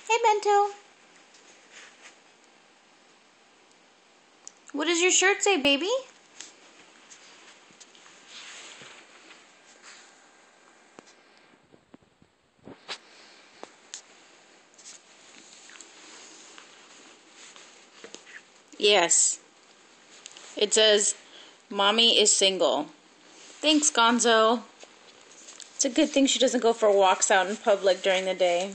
Hey, Bento. What does your shirt say, baby? Yes. It says, Mommy is single. Thanks, Gonzo. It's a good thing she doesn't go for walks out in public during the day.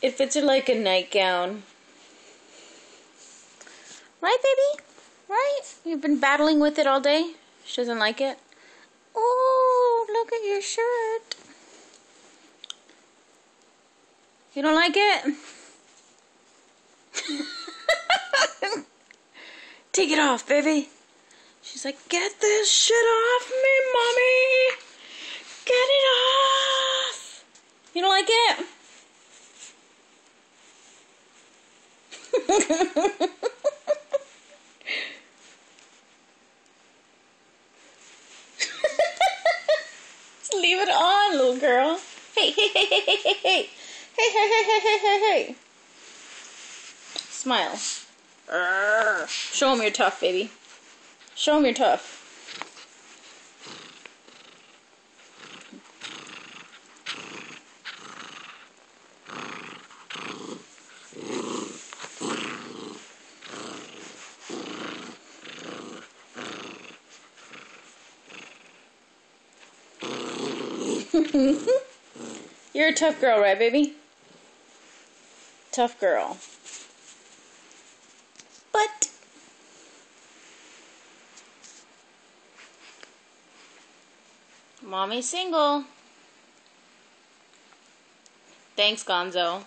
It fits her like a nightgown. Right, baby? Right? You've been battling with it all day? She doesn't like it? Oh, look at your shirt. You don't like it? Take it off, baby. She's like, get this shit off me, Mommy. Get it off. You don't like it? Just leave it on, little girl. Hey, hey, hey, hey, hey, hey, hey. Hey, hey, hey, hey, hey, hey, hey. Smile. Show them you're tough, baby. Show them you're tough. You're a tough girl, right, baby? Tough girl. But Mommy's single. Thanks, Gonzo.